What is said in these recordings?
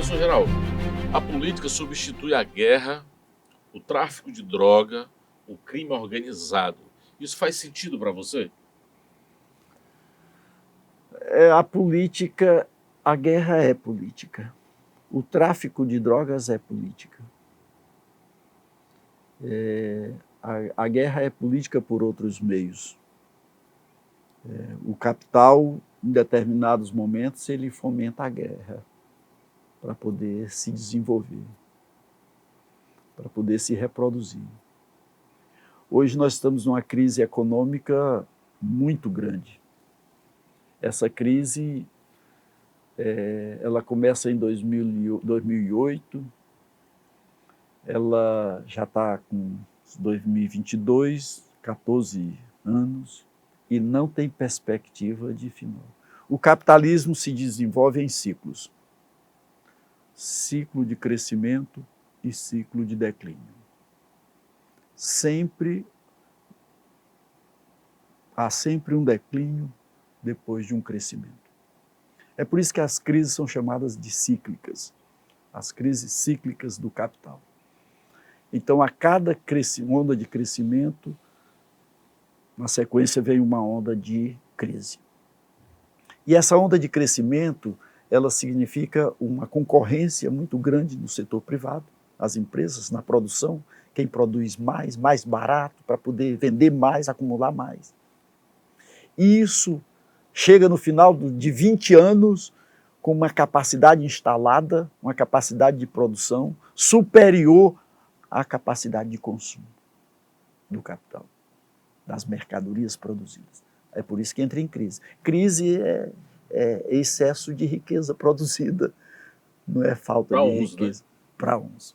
Professor Geraldo, a política substitui a guerra, o tráfico de droga, o crime organizado. Isso faz sentido para você? A política, a guerra é política. O tráfico de drogas é política. A guerra é política por outros meios. O capital, em determinados momentos, ele fomenta a guerra para poder se desenvolver, para poder se reproduzir. Hoje nós estamos numa crise econômica muito grande. Essa crise, ela começa em 2008, ela já está com 2022, 14 anos, e não tem perspectiva de final. O capitalismo se desenvolve em ciclos. Ciclo de crescimento e ciclo de declínio. Há sempre um declínio depois de um crescimento. É por isso que as crises são chamadas de cíclicas, as crises cíclicas do capital. Então, a cada onda de crescimento, na sequência vem uma onda de crise. E essa onda de crescimento, ela significa uma concorrência muito grande no setor privado, as empresas, na produção, quem produz mais barato, para poder vender mais, acumular mais. E isso chega no final de 20 anos com uma capacidade instalada, uma capacidade de produção superior à capacidade de consumo do capital, das mercadorias produzidas. É por isso que entra em crise. Crise é excesso de riqueza produzida, não é falta de riqueza. Para uns.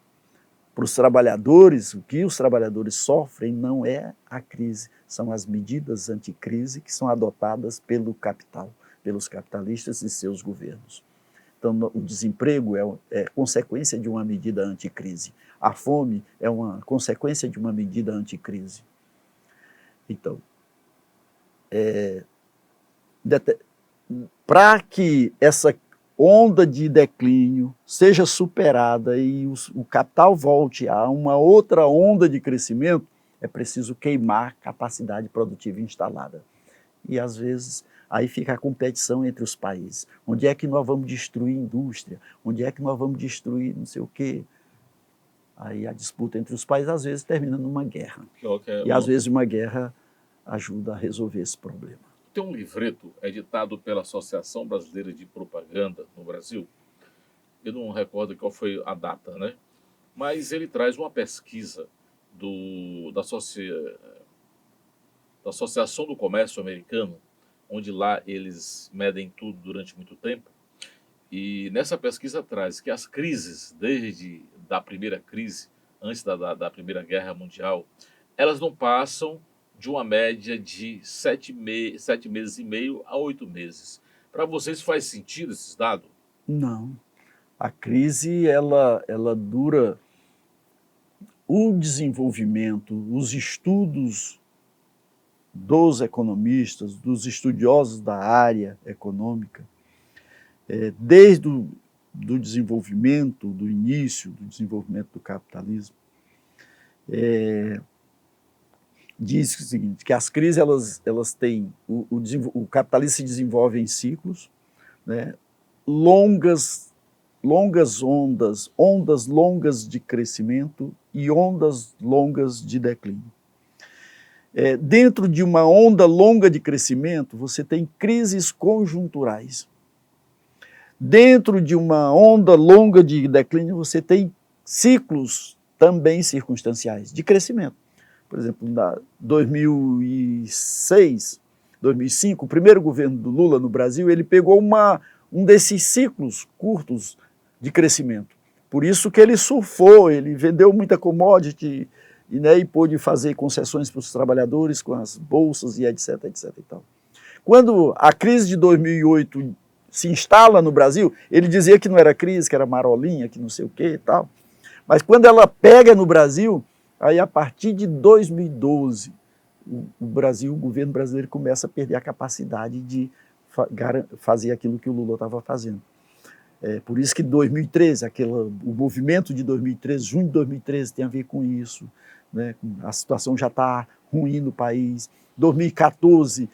Para os trabalhadores, o que os trabalhadores sofrem não é a crise, são as medidas anticrise que são adotadas pelo capital, pelos capitalistas e seus governos. Então, o desemprego é consequência de uma medida anticrise. A fome é uma consequência de uma medida anticrise. Então, para que essa onda de declínio seja superada e o capital volte a uma outra onda de crescimento, é preciso queimar capacidade produtiva instalada. E, às vezes, aí fica a competição entre os países. Onde é que nós vamos destruir indústria? Onde é que nós vamos destruir não sei o quê? Aí a disputa entre os países, às vezes, termina numa guerra. E, às vezes, uma guerra ajuda a resolver esse problema. Tem um livreto editado pela Associação Brasileira de Propaganda no Brasil. Eu não recordo qual foi a data, né? Mas ele traz uma pesquisa da Associação do Comércio Americano, onde lá eles medem tudo durante muito tempo. E nessa pesquisa traz que as crises, desde da primeira crise, antes da Primeira Guerra Mundial, elas não passam de uma média de 7 meses e meio a 8 meses. Para vocês faz sentido esses dados? Não. A crise, ela dura... O desenvolvimento, os estudos dos economistas, dos estudiosos da área econômica, desde do desenvolvimento, do início do desenvolvimento do capitalismo, diz o seguinte, que as crises elas têm, o capitalismo se desenvolve em ciclos, né, longas ondas longas de crescimento e ondas longas de declínio. Dentro de uma onda longa de crescimento, você tem crises conjunturais. Dentro de uma onda longa de declínio, você tem ciclos também circunstanciais de crescimento. Por exemplo, em 2006, 2005, o primeiro governo do Lula no Brasil, ele pegou um desses ciclos curtos de crescimento. Por isso que ele surfou, ele vendeu muita commodity e pôde fazer concessões para os trabalhadores com as bolsas e etc, etc e tal. Quando a crise de 2008 se instala no Brasil, ele dizia que não era crise, que era marolinha, que não sei o que e tal. Mas quando ela pega no Brasil, aí a partir de 2012, o governo brasileiro começa a perder a capacidade de fazer aquilo que o Lula estava fazendo. Por isso que 2013, o movimento de 2013, junho de 2013 tem a ver com isso, né? A situação já está ruim no país. 2014,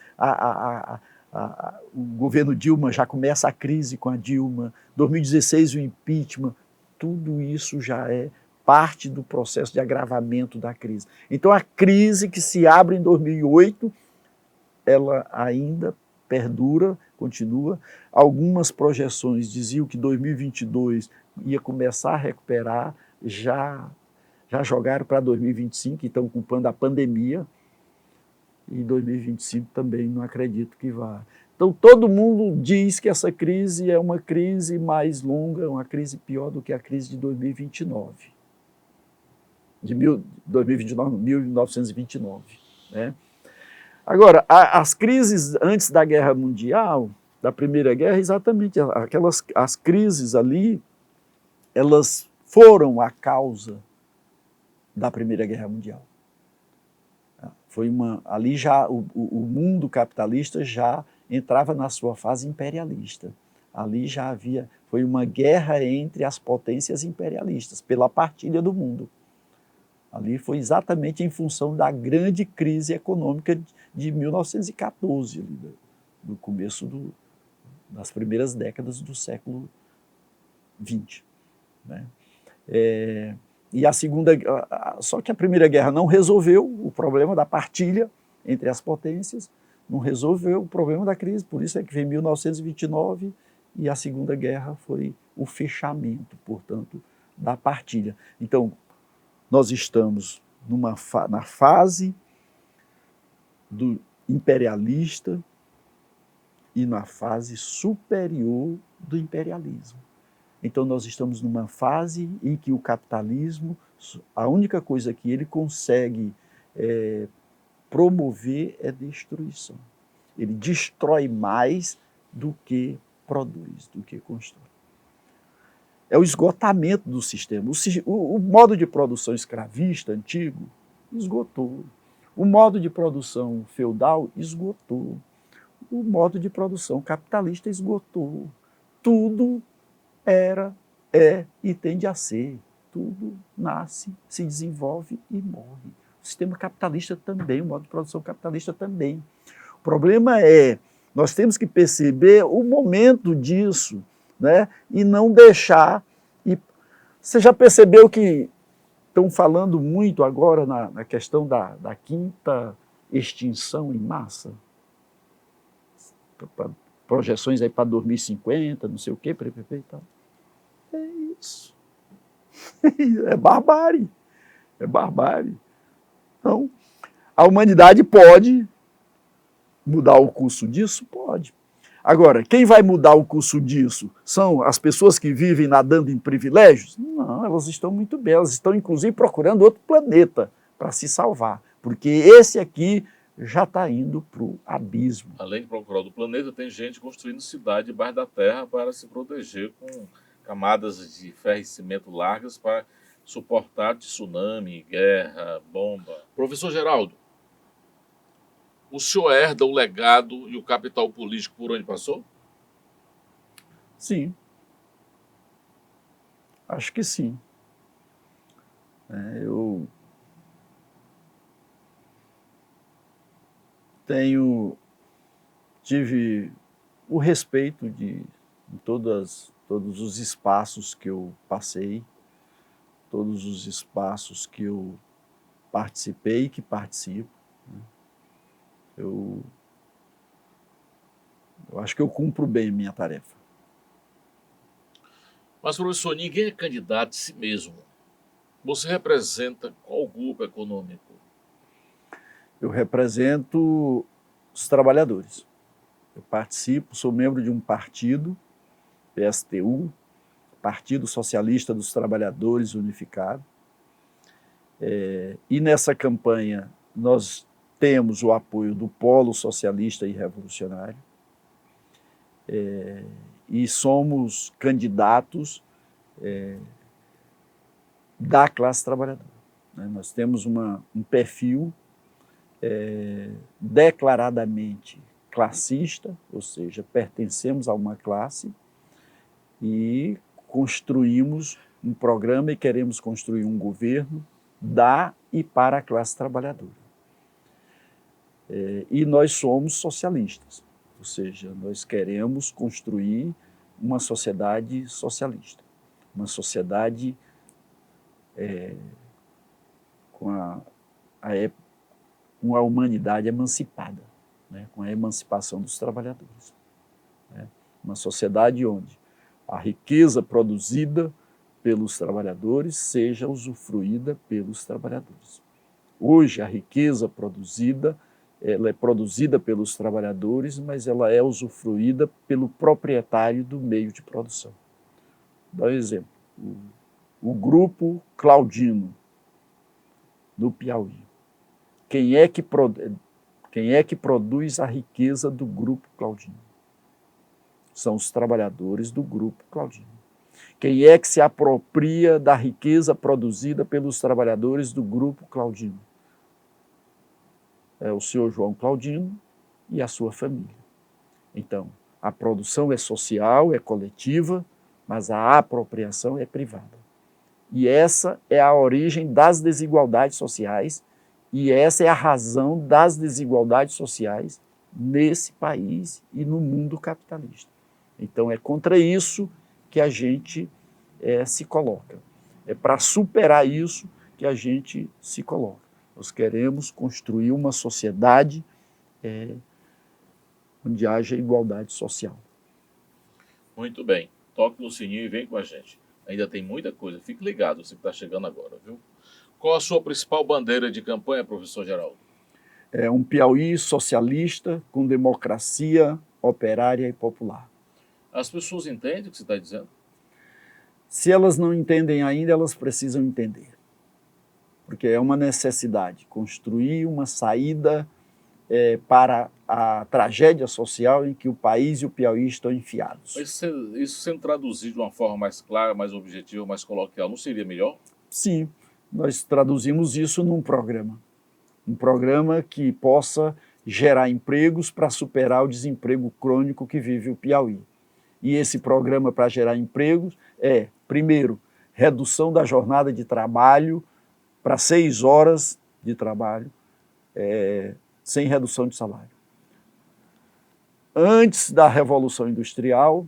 o governo Dilma já começa a crise com a Dilma. 2016, o impeachment. Tudo isso já é parte do processo de agravamento da crise. Então, a crise que se abre em 2008, ela ainda perdura, continua. Algumas projeções diziam que 2022 ia começar a recuperar, já jogaram para 2025, e estão culpando a pandemia, e 2025 também não acredito que vá. Então, todo mundo diz que essa crise é uma crise mais longa, uma crise pior do que a crise de 2029. De 1929, né? Agora, as crises antes da Guerra Mundial, da Primeira Guerra, exatamente, as crises ali, elas foram a causa da Primeira Guerra Mundial. Ali já o mundo capitalista já entrava na sua fase imperialista. Ali já foi uma guerra entre as potências imperialistas, pela partilha do mundo. Ali foi exatamente em função da grande crise econômica de 1914, do começo das primeiras décadas do século XX. Né? Só que a Primeira Guerra não resolveu o problema da partilha entre as potências, não resolveu o problema da crise, por isso é que veio 1929 e a Segunda Guerra foi o fechamento, portanto, da partilha. Então, nós estamos na fase do imperialista e na fase superior do imperialismo. Então, nós estamos numa fase em que o capitalismo, a única coisa que ele consegue promover é destruição. Ele destrói mais do que produz, do que constrói. É o esgotamento do sistema. O modo de produção escravista antigo esgotou. O modo de produção feudal esgotou. O modo de produção capitalista esgotou. Tudo era, é e tende a ser. Tudo nasce, se desenvolve e morre. O sistema capitalista também, o modo de produção capitalista também. O problema é, nós temos que perceber o momento disso, né? E não deixar. Você já percebeu que estão falando muito agora na questão da quinta extinção em massa? Projeções aí para 2050, não sei o quê, e tal. É isso. É barbárie. É barbárie. Então, a humanidade pode mudar o curso disso? Pode. Agora, quem vai mudar o curso disso? São as pessoas que vivem nadando em privilégios? Não, elas estão muito bem, elas estão inclusive procurando outro planeta para se salvar, porque esse aqui já está indo para o abismo. Além de procurar do planeta, tem gente construindo cidade debaixo da terra para se proteger com camadas de ferro e cimento largas para suportar tsunami, guerra, bomba. Professor Geraldo, o senhor herda o legado e o capital político por onde passou? Sim. Acho que sim. Eu tive o respeito de todos os espaços que eu passei, todos os espaços que eu participei e que participo. Eu acho que eu cumpro bem a minha tarefa. Mas, professor, ninguém é candidato de si mesmo. Você representa qual grupo econômico? Eu represento os trabalhadores. Eu participo, sou membro de um partido, PSTU, Partido Socialista dos Trabalhadores Unificado. E nessa campanha nós temos o apoio do Polo Socialista e Revolucionário. E somos candidatos da classe trabalhadora. Nós temos um perfil declaradamente classista, ou seja, pertencemos a uma classe, e construímos um programa e queremos construir um governo da e para a classe trabalhadora. E nós somos socialistas, ou seja, nós queremos construir uma sociedade socialista, uma sociedade com uma humanidade emancipada, né, com a emancipação dos trabalhadores. Né, uma sociedade onde a riqueza produzida pelos trabalhadores seja usufruída pelos trabalhadores. Hoje, a riqueza produzida, ela é produzida pelos trabalhadores, mas ela é usufruída pelo proprietário do meio de produção. Dá um exemplo. O grupo Claudino, no Piauí. Quem é que produz a riqueza do grupo Claudino? São os trabalhadores do grupo Claudino. Quem é que se apropria da riqueza produzida pelos trabalhadores do grupo Claudino? É o senhor João Claudino e a sua família. Então, a produção é social, é coletiva, mas a apropriação é privada. E essa é a origem das desigualdades sociais, e essa é a razão das desigualdades sociais nesse país e no mundo capitalista. Então, é contra isso que a gente se coloca. É para superar isso que a gente se coloca. Nós queremos construir uma sociedade onde haja igualdade social. Muito bem. Toque no sininho e vem com a gente. Ainda tem muita coisa. Fique ligado, você que está chegando agora, viu? Qual a sua principal bandeira de campanha, professor Geraldo? É um Piauí socialista com democracia operária e popular. As pessoas entendem o que você está dizendo? Se elas não entendem ainda, elas precisam entender. Porque é uma necessidade construir uma saída para a tragédia social em que o país e o Piauí estão enfiados. Mas isso sendo traduzido de uma forma mais clara, mais objetiva, mais coloquial, não seria melhor? Sim, nós traduzimos isso num programa. Um programa que possa gerar empregos para superar o desemprego crônico que vive o Piauí. E esse programa para gerar empregos é, primeiro, redução da jornada de trabalho para 6 horas de trabalho, sem redução de salário. Antes da Revolução Industrial,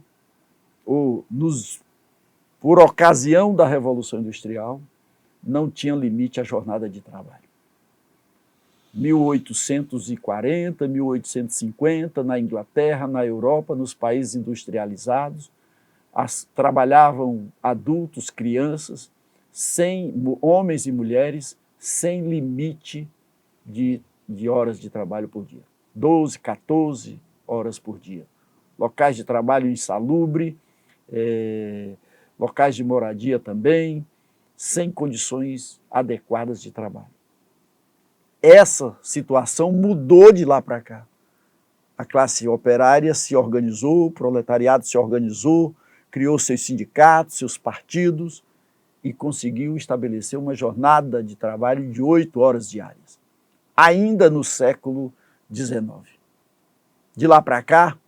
por ocasião da Revolução Industrial, não tinha limite à jornada de trabalho. 1840, 1850, na Inglaterra, na Europa, nos países industrializados, trabalhavam adultos, crianças, homens e mulheres, sem limite de horas de trabalho por dia. 12, 14 horas por dia. Locais de trabalho insalubre, locais de moradia também, sem condições adequadas de trabalho. Essa situação mudou de lá para cá. A classe operária se organizou, o proletariado se organizou, criou seus sindicatos, seus partidos e conseguiu estabelecer uma jornada de trabalho de 8 horas diárias, ainda no século XIX. De lá para cá,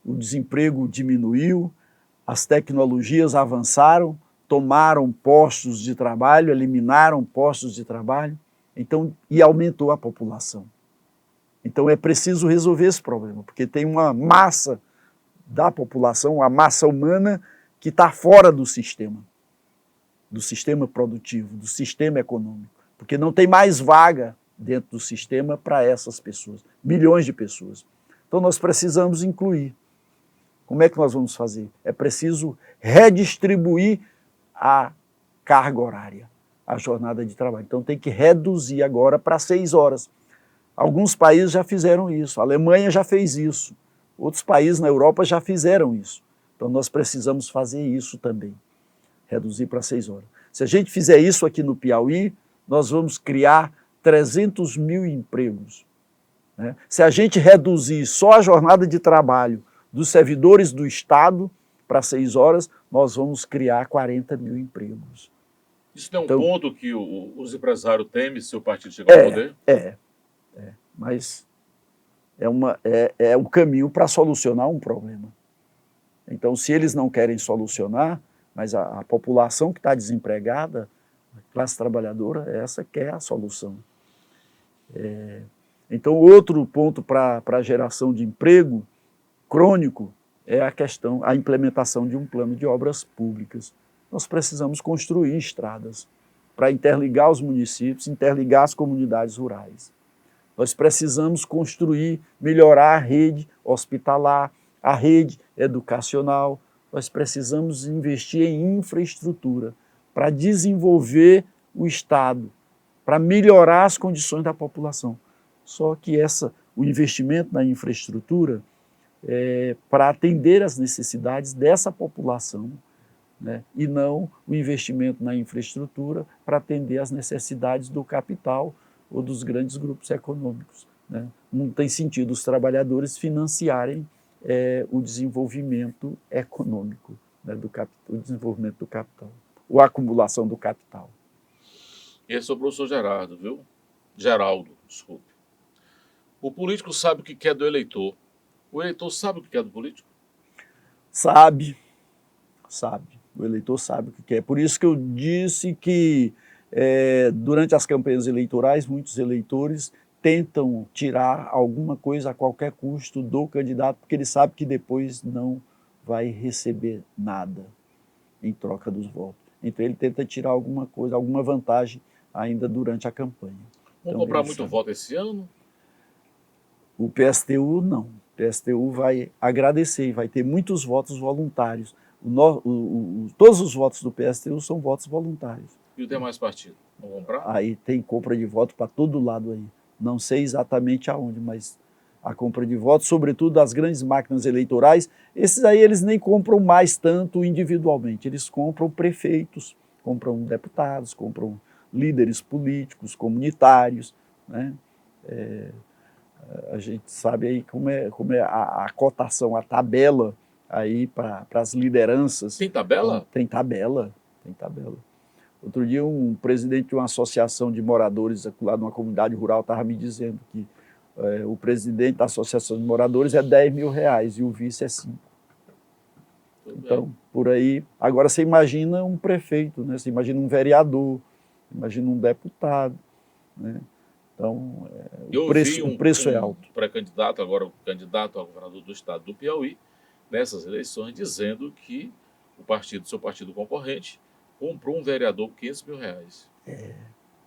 o desemprego diminuiu, as tecnologias avançaram, tomaram postos de trabalho, eliminaram postos de trabalho, e aumentou a população. Então é preciso resolver esse problema, porque tem uma massa da população, a massa humana, que está fora do sistema produtivo, do sistema econômico, porque não tem mais vaga dentro do sistema para essas pessoas, milhões de pessoas. Então nós precisamos incluir. Como é que nós vamos fazer? É preciso redistribuir a carga horária, a jornada de trabalho. Então tem que reduzir agora para 6 horas. Alguns países já fizeram isso, a Alemanha já fez isso, outros países na Europa já fizeram isso. Então nós precisamos fazer isso também, reduzir para 6 horas. Se a gente fizer isso aqui no Piauí, nós vamos criar 300 mil empregos. Né? Se a gente reduzir só a jornada de trabalho dos servidores do Estado para 6 horas, nós vamos criar 40 mil empregos. Isso não é um ponto que os empresários temem se o partido chegar ao poder? Mas é um caminho para solucionar um problema. Então, se eles não querem solucionar, mas a população que está desempregada, a classe trabalhadora, essa quer a solução. Então, outro ponto para a geração de emprego crônico é a implementação de um plano de obras públicas. Nós precisamos construir estradas para interligar os municípios, interligar as comunidades rurais. Nós precisamos construir, melhorar a rede hospitalar, a rede educacional. Nós precisamos investir em infraestrutura para desenvolver o Estado, para melhorar as condições da população. Só que o investimento na infraestrutura é para atender às necessidades dessa população, né? E não o investimento na infraestrutura para atender às necessidades do capital ou dos grandes grupos econômicos, né? Não tem sentido os trabalhadores financiarem o desenvolvimento econômico, né, o desenvolvimento do capital, ou a acumulação do capital. Esse é o professor Gerardo, viu? Geraldo, desculpe. O político sabe o que quer do eleitor. O eleitor sabe o que quer do político? Sabe. O eleitor sabe o que quer. Por isso que eu disse que durante as campanhas eleitorais, muitos eleitores tentam tirar alguma coisa a qualquer custo do candidato, porque ele sabe que depois não vai receber nada em troca dos votos. Então ele tenta tirar alguma coisa, alguma vantagem ainda durante a campanha. Vão comprar muito voto esse ano? O PSTU não. O PSTU vai agradecer e vai ter muitos votos voluntários. Todos os votos do PSTU são votos voluntários. E os demais partidos vão comprar? Aí tem compra de voto para todo lado aí. Não sei exatamente aonde, mas a compra de votos, sobretudo das grandes máquinas eleitorais, esses aí eles nem compram mais tanto individualmente. Eles compram prefeitos, compram deputados, compram líderes políticos, comunitários, né? A gente sabe aí como é a cotação, a tabela aí para as lideranças. Tem tabela? Tem tabela. Outro dia um presidente de uma associação de moradores lá numa comunidade rural estava me dizendo que o presidente da associação de moradores é R$10.000 e o vice é 5. Então, por aí, agora você imagina um prefeito, né? Você imagina um vereador, imagina um deputado, né? Então, o preço é alto. Pré-candidato, agora o candidato ao governador do estado do Piauí, nessas eleições, dizendo que seu partido concorrente, comprou um vereador por R$500.000.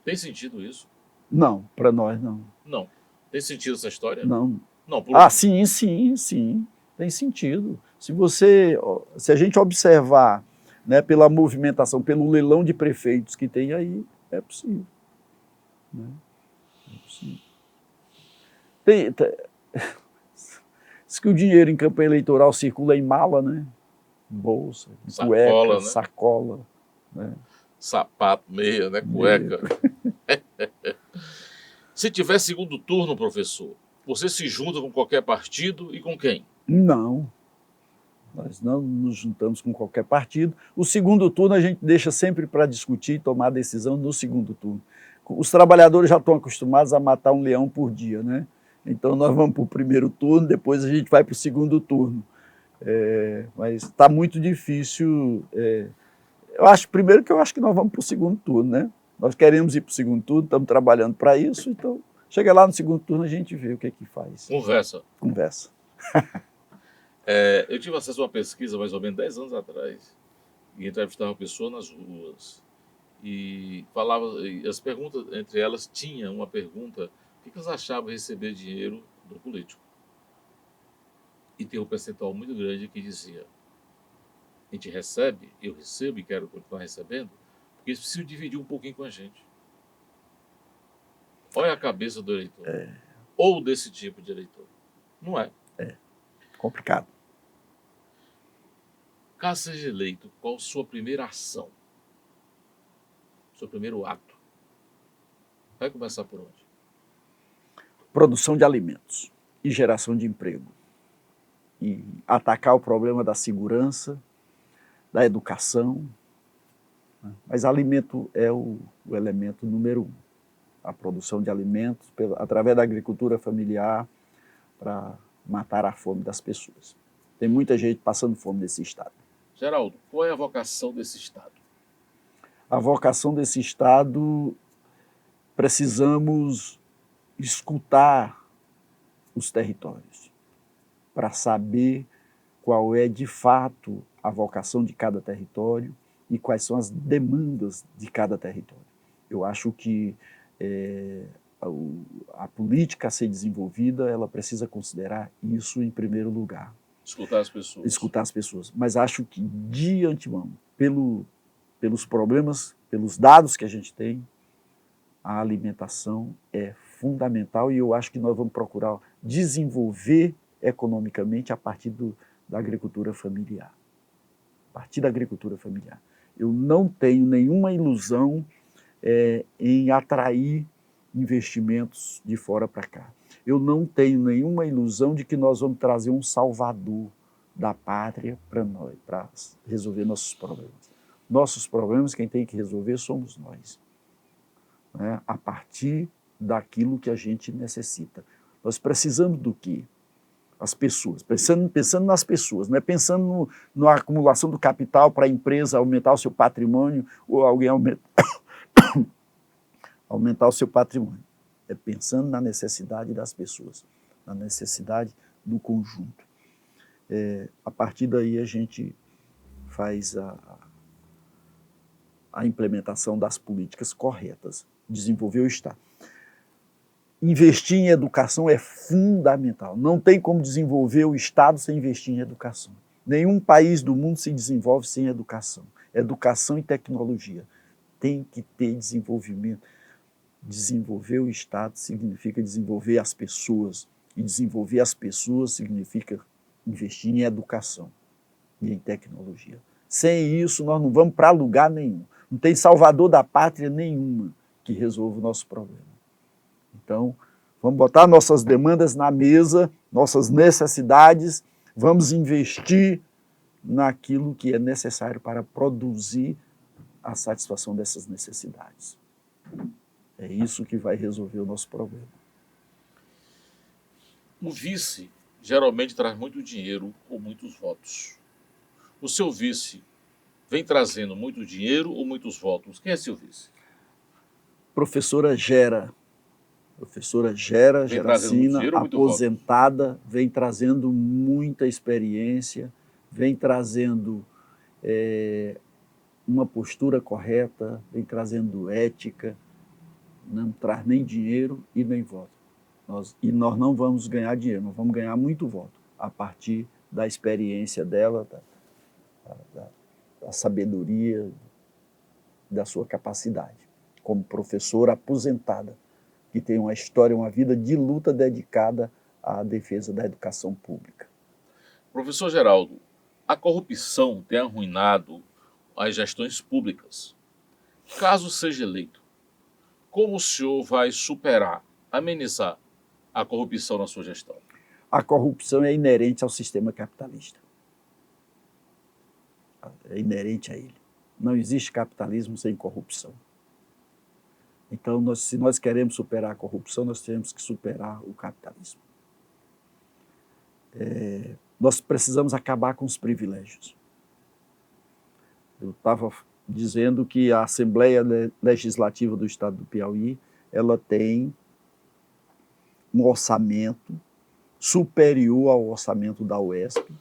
Tem sentido isso? Não, para nós não. Não. Tem sentido essa história? Não. Não, sim, tem sentido. Se a gente observar, né, pela movimentação, pelo leilão de prefeitos que tem aí, é possível. Né? Diz que o dinheiro em campanha eleitoral circula em mala, né? Bolsa, cueca, sacola, né? Sapato, meia, né? Cueca. Se tiver segundo turno, professor, você se junta com qualquer partido e com quem? Não. Nós não nos juntamos com qualquer partido. O segundo turno a gente deixa sempre para discutir e tomar decisão no segundo turno. Os trabalhadores já estão acostumados a matar um leão por dia, né? Então nós vamos para o primeiro turno, depois a gente vai para o segundo turno. Mas está muito difícil. Eu acho que nós vamos para o segundo turno, né? Nós queremos ir para o segundo turno, estamos trabalhando para isso, então chega lá no segundo turno a gente vê o que é que faz. Conversa. Eu tive acesso a uma pesquisa mais ou menos 10 anos atrás, e entrevistava uma pessoa nas ruas, e as perguntas, entre elas, tinha uma pergunta: o que eles achavam de receber dinheiro do político? E tem um percentual muito grande que dizia: a gente recebe, eu recebo e quero continuar recebendo, porque eles precisam dividir um pouquinho com a gente. Olha a cabeça do eleitor. Ou desse tipo de eleitor. Não é? Complicado. Caso seja eleito, qual a sua primeira ação? Seu primeiro ato? Vai começar por onde? Produção de alimentos e geração de emprego. E atacar o problema da segurança, da educação. Mas alimento é o elemento número 1. A produção de alimentos através da agricultura familiar para matar a fome das pessoas. Tem muita gente passando fome nesse estado. Geraldo, qual é a vocação desse Estado? A vocação desse estado, precisamos escutar os territórios para saber qual é de fato a vocação de cada território e quais são as demandas de cada território. Eu acho que a política a ser desenvolvida, ela precisa considerar isso em primeiro lugar. Escutar as pessoas. Escutar as pessoas. Mas acho que, de antemão, pelos problemas, pelos dados que a gente tem, a alimentação é fundamental e eu acho que nós vamos procurar desenvolver economicamente a partir da agricultura familiar. A partir da agricultura familiar. Eu não tenho nenhuma ilusão em atrair investimentos de fora para cá. Eu não tenho nenhuma ilusão de que nós vamos trazer um salvador da pátria para nós, para resolver nossos problemas. Nossos problemas, quem tem que resolver somos nós, né? A partir daquilo que a gente necessita. Nós precisamos do quê? As pessoas, pensando nas pessoas, não é pensando na acumulação do capital para a empresa aumentar o seu patrimônio ou alguém aumentar o seu patrimônio. É pensando na necessidade das pessoas, na necessidade do conjunto. A partir daí a gente faz a implementação das políticas corretas, desenvolver o Estado. Investir em educação é fundamental. Não tem como desenvolver o Estado sem investir em educação. Nenhum país do mundo se desenvolve sem educação. Educação e tecnologia. Tem que ter desenvolvimento. Desenvolver o Estado significa desenvolver as pessoas. E desenvolver as pessoas significa investir em educação e em tecnologia. Sem isso, nós não vamos para lugar nenhum. Não tem salvador da pátria nenhuma que resolva o nosso problema. Então, vamos botar nossas demandas na mesa, nossas necessidades, vamos investir naquilo que é necessário para produzir a satisfação dessas necessidades. É isso que vai resolver o nosso problema. O vice geralmente traz muito dinheiro ou muitos votos. O seu vice vem trazendo muito dinheiro ou muitos votos? Quem é seu vice? Professora Geracina, aposentada, vem trazendo muita experiência, vem trazendo uma postura correta, vem trazendo ética, não traz nem dinheiro e nem voto. Nós não vamos ganhar dinheiro, nós vamos ganhar muito voto a partir da experiência dela, da sabedoria, da sua capacidade, como professora aposentada, que tem uma história, uma vida de luta dedicada à defesa da educação pública. Professor Geraldo, a corrupção tem arruinado as gestões públicas. Caso seja eleito, como o senhor vai superar, amenizar a corrupção na sua gestão? A corrupção é inerente ao sistema capitalista. É inerente a ele. Não existe capitalismo sem corrupção. Então, se nós queremos superar a corrupção, nós temos que superar o capitalismo. Nós precisamos acabar com os privilégios. Eu estava dizendo que a Assembleia Legislativa do Estado do Piauí, ela tem um orçamento superior ao orçamento da UESP,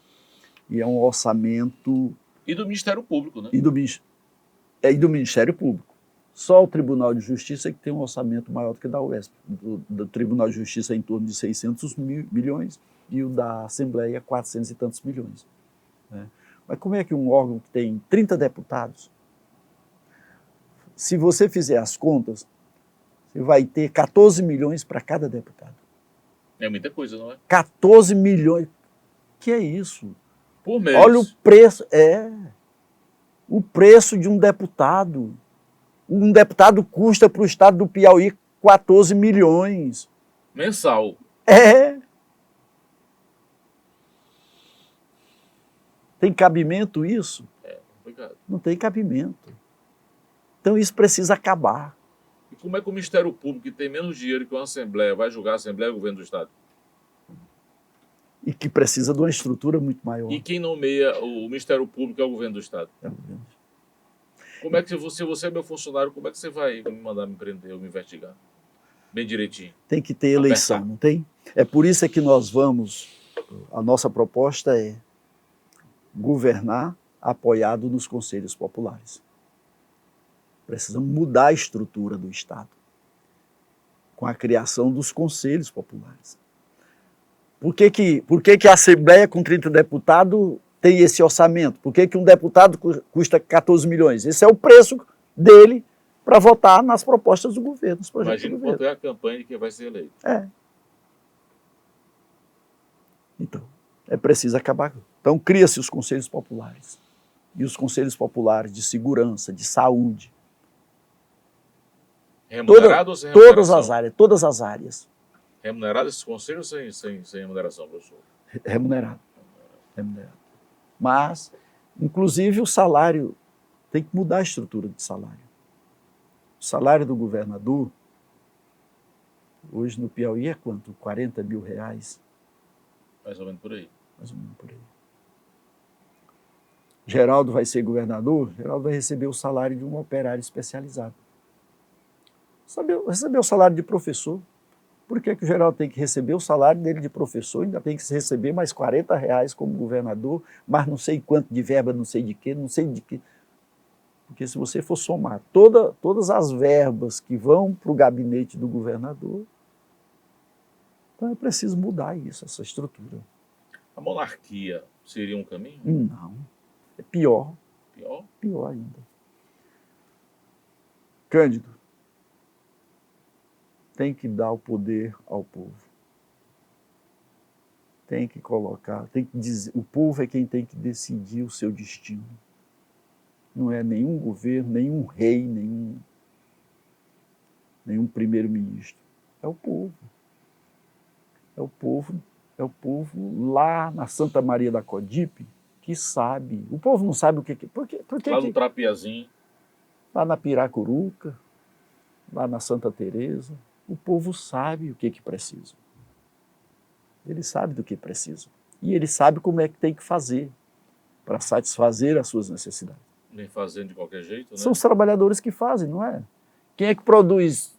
e é um orçamento... E do Ministério Público, né? E do Ministério Público. Só o Tribunal de Justiça é que tem um orçamento maior do que o da UESP. Do Tribunal de Justiça é em torno de 600 milhões e o da Assembleia 400 e tantos milhões. Né? Mas como é que um órgão que tem 30 deputados, se você fizer as contas, você vai ter 14 milhões para cada deputado. É muita coisa, não é? 14 milhões. Que é isso? Por mês. Olha o preço. O preço de um deputado. Um deputado custa para o estado do Piauí 14 milhões. Mensal. Tem cabimento isso? Obrigado. Não tem cabimento. Então isso precisa acabar. E como é que o Ministério Público, que tem menos dinheiro que uma Assembleia, vai julgar a Assembleia e o governo do Estado? e que precisa de uma estrutura muito maior. E quem nomeia o Ministério Público é o governo do Estado. É o governo. Como é que se você é meu funcionário, como é que você vai me mandar me prender ou me investigar? Bem direitinho. Tem que ter eleição, Apertar. não tem? É por isso que nós vamos, a nossa proposta é governar apoiado nos conselhos populares. Precisamos mudar a estrutura do Estado com a criação dos conselhos populares. Por que a Assembleia com 30 deputados tem esse orçamento? Por que um deputado custa 14 milhões? Esse é o preço dele para votar nas propostas do governo. Imagina quanto é a campanha de quem vai ser eleito. É. Então, é preciso acabar. Então, cria-se os conselhos populares. E os conselhos populares de segurança, de saúde. Remunerados ou sem todas as áreas. Remunerados esses conselhos sem remuneração, professor? Remunerado. Mas, inclusive, o salário, tem que mudar a estrutura de salário. O salário do governador, hoje no Piauí é quanto? 40 mil reais? Mais ou menos por aí. Mais ou menos por aí. Geraldo vai ser governador, Geraldo vai receber o salário de um operário especializado. Receber o salário de professor. Por que o Geraldo tem que receber o salário dele de professor, ainda tem que receber mais 40 reais como governador, mas não sei quanto de verba, não sei de quê, não sei de quê. Porque se você for somar todas as verbas que vão para o gabinete do governador, então é preciso mudar isso, essa estrutura. A monarquia seria um caminho? Não. É pior. Pior? Pior ainda. Cândido, tem que dar o poder ao povo. Tem que colocar, tem que dizer, o povo é quem tem que decidir o seu destino. Não é nenhum governo, nenhum rei, nenhum primeiro-ministro. É o povo. É o povo lá na Santa Maria da Codipe que sabe. O povo não sabe o que... Por que lá no Trapiazinho. Lá na Piracuruca, lá na Santa Teresa. O povo sabe o que precisa. Ele sabe do que precisa. E ele sabe como é que tem que fazer para satisfazer as suas necessidades. Nem fazendo de qualquer jeito, né? São os trabalhadores que fazem, não é? Quem é que produz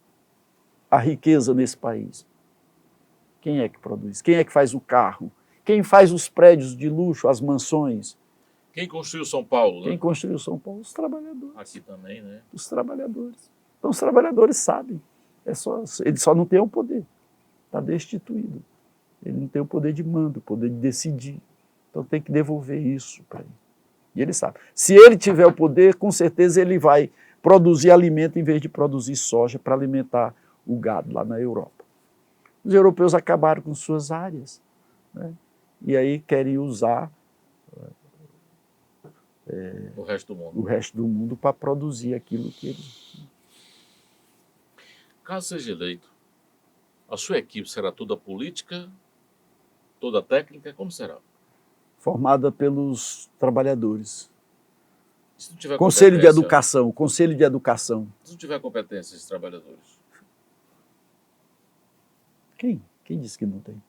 a riqueza nesse país? Quem é que produz? Quem é que faz o carro? Quem faz os prédios de luxo, as mansões? Quem construiu São Paulo, né? Quem construiu São Paulo? Os trabalhadores. Aqui também, né? Os trabalhadores. Então os trabalhadores sabem. Ele só não tem o poder. Está destituído. Ele não tem o poder de mando, o poder de decidir. Então tem que devolver isso para ele. E ele sabe. Se ele tiver o poder, com certeza ele vai produzir alimento em vez de produzir soja para alimentar o gado lá na Europa. Os europeus acabaram com suas áreas, né? E aí querem usar o resto do mundo para produzir aquilo que eles... Caso seja eleito, a sua equipe será toda política, toda técnica? Como será? Formada pelos trabalhadores. Se não tiver Conselho de Educação. Se não tiver competência, esses trabalhadores? Quem disse que não tem?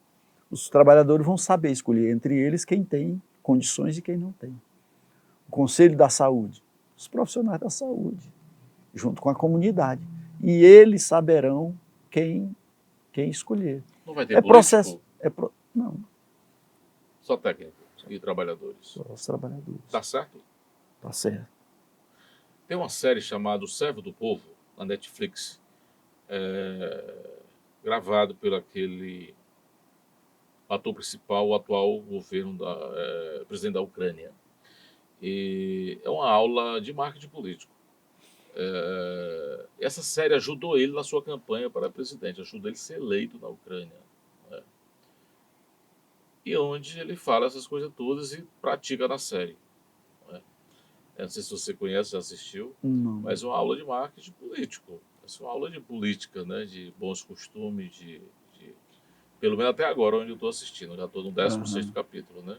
Os trabalhadores vão saber escolher entre eles quem tem condições e quem não tem. O Conselho da Saúde, os profissionais da saúde, junto com a comunidade. E eles saberão quem escolher. Não vai ter político? Não. Só técnico e trabalhadores? Só os trabalhadores. Tá certo? Tá certo. Tem uma série chamada O Servo do Povo, na Netflix, gravado pelo aquele ator principal, o atual presidente da Ucrânia. E é uma aula de marketing político. Essa série ajudou ele na sua campanha para presidente, ajudou ele a ser eleito na Ucrânia. Né? E onde ele fala essas coisas todas e pratica na série. Né? Eu não sei se você conhece, já assistiu, não. Mas é uma aula de marketing político. É uma aula de política, né? De bons costumes, pelo menos até agora, onde eu estou assistindo. Já estou no 16º capítulo. Né?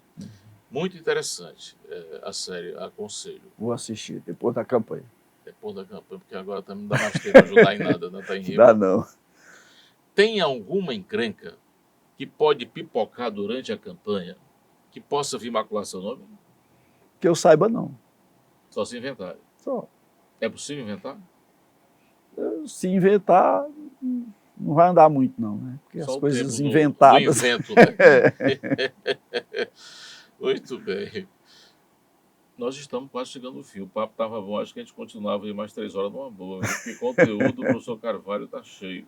Muito interessante a série, aconselho. Vou assistir depois da campanha. Depois da campanha, porque agora também não dá mais tempo para ajudar em nada, não está em Rio. Dá não. Tem alguma encrenca que pode pipocar durante a campanha, que possa vir macular seu nome? Que eu saiba, não. Só se inventar. Só. É possível inventar? Se inventar, não vai andar muito, não, né? Porque as Só o coisas tempo do inventadas. invento, né? Muito bem. Nós estamos quase chegando no fim. O papo estava bom, acho que a gente continuava aí mais 3 horas numa boa, viu? Porque conteúdo, o professor Carvalho está cheio.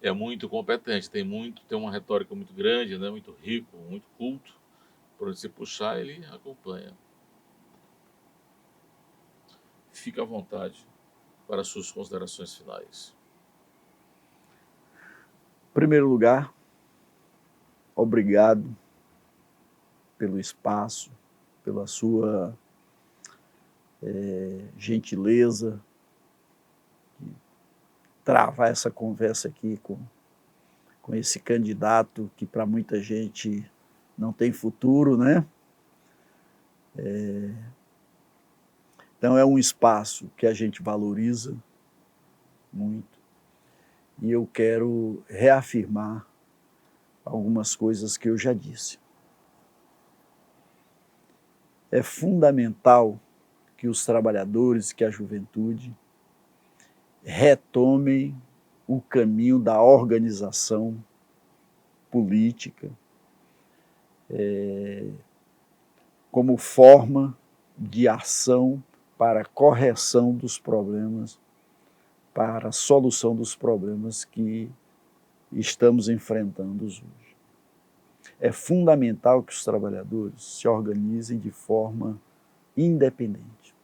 É muito competente, tem uma retórica muito grande, né? Muito rico, muito culto. Por onde se puxar, ele acompanha. Fique à vontade para as suas considerações finais. Em primeiro lugar, obrigado pelo espaço, pela sua gentileza, de travar essa conversa aqui com esse candidato que para muita gente não tem futuro, né? Então é um espaço que a gente valoriza muito e eu quero reafirmar algumas coisas que eu já disse. É fundamental que os trabalhadores, que a juventude retomem o caminho da organização política como forma de ação para a correção dos problemas, para a solução dos problemas que estamos enfrentando hoje. É fundamental que os trabalhadores se organizem de forma independente.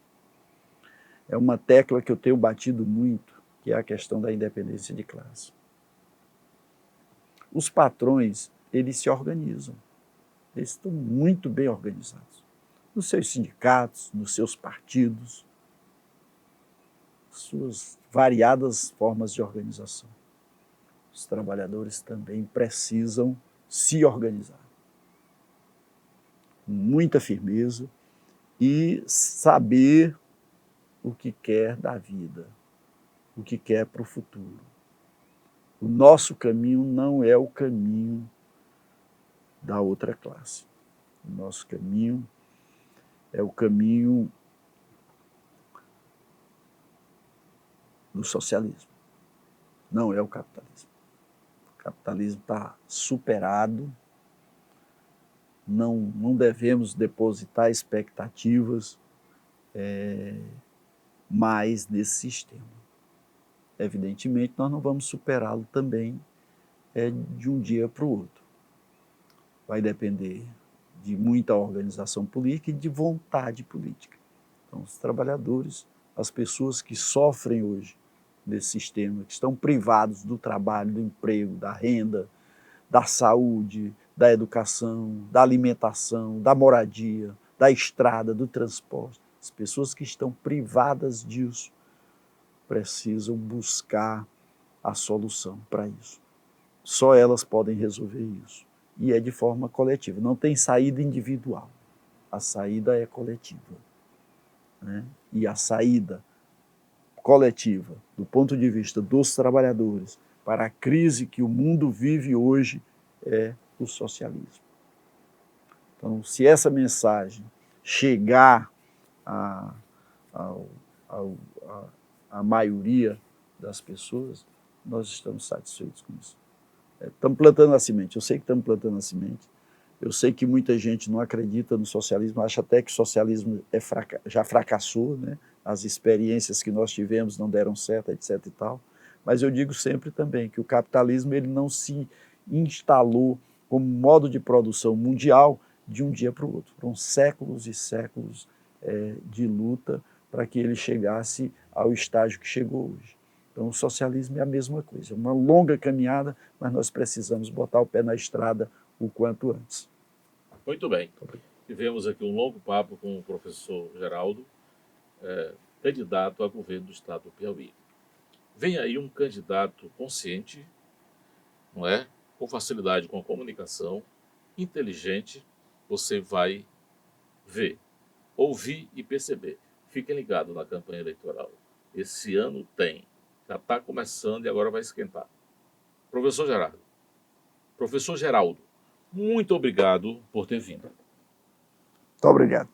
É uma tecla que eu tenho batido muito, que é a questão da independência de classe. Os patrões, eles se organizam. Eles estão muito bem organizados. Nos seus sindicatos, nos seus partidos, suas variadas formas de organização. Os trabalhadores também precisam se organizar com muita firmeza e saber o que quer da vida, o que quer para o futuro. O nosso caminho não é o caminho da outra classe. O nosso caminho é o caminho do socialismo, não é o capitalismo. O capitalismo está superado, não devemos depositar expectativas mais nesse sistema. Evidentemente, nós não vamos superá-lo também de um dia para o outro. Vai depender de muita organização política e de vontade política. Então, os trabalhadores, as pessoas que sofrem hoje desse sistema, que estão privados do trabalho, do emprego, da renda, da saúde, da educação, da alimentação, da moradia, da estrada, do transporte. As pessoas que estão privadas disso precisam buscar a solução para isso. Só elas podem resolver isso. E é de forma coletiva. Não tem saída individual. A saída é coletiva. Né? E a saída coletiva, do ponto de vista dos trabalhadores, para a crise que o mundo vive hoje, é o socialismo. Então, se essa mensagem chegar à maioria das pessoas, nós estamos satisfeitos com isso. Estamos plantando a semente, eu sei que estamos plantando a semente, eu sei que muita gente não acredita no socialismo, acha até que o socialismo já fracassou, né? As experiências que nós tivemos não deram certo, etc. e tal. Mas eu digo sempre também que o capitalismo ele não se instalou como modo de produção mundial de um dia para o outro. Foram séculos e séculos de luta para que ele chegasse ao estágio que chegou hoje. Então, o socialismo é a mesma coisa, é uma longa caminhada, mas nós precisamos botar o pé na estrada o quanto antes. Muito bem. Tivemos aqui um longo papo com o professor Geraldo, candidato a governo do estado do Piauí. Vem aí um candidato consciente, não é? Com facilidade com a comunicação, inteligente, você vai ver, ouvir e perceber. Fiquem ligados na campanha eleitoral. Esse ano tem. Já está começando e agora vai esquentar. Professor Gerardo. Professor Geraldo, muito obrigado por ter vindo. Muito obrigado.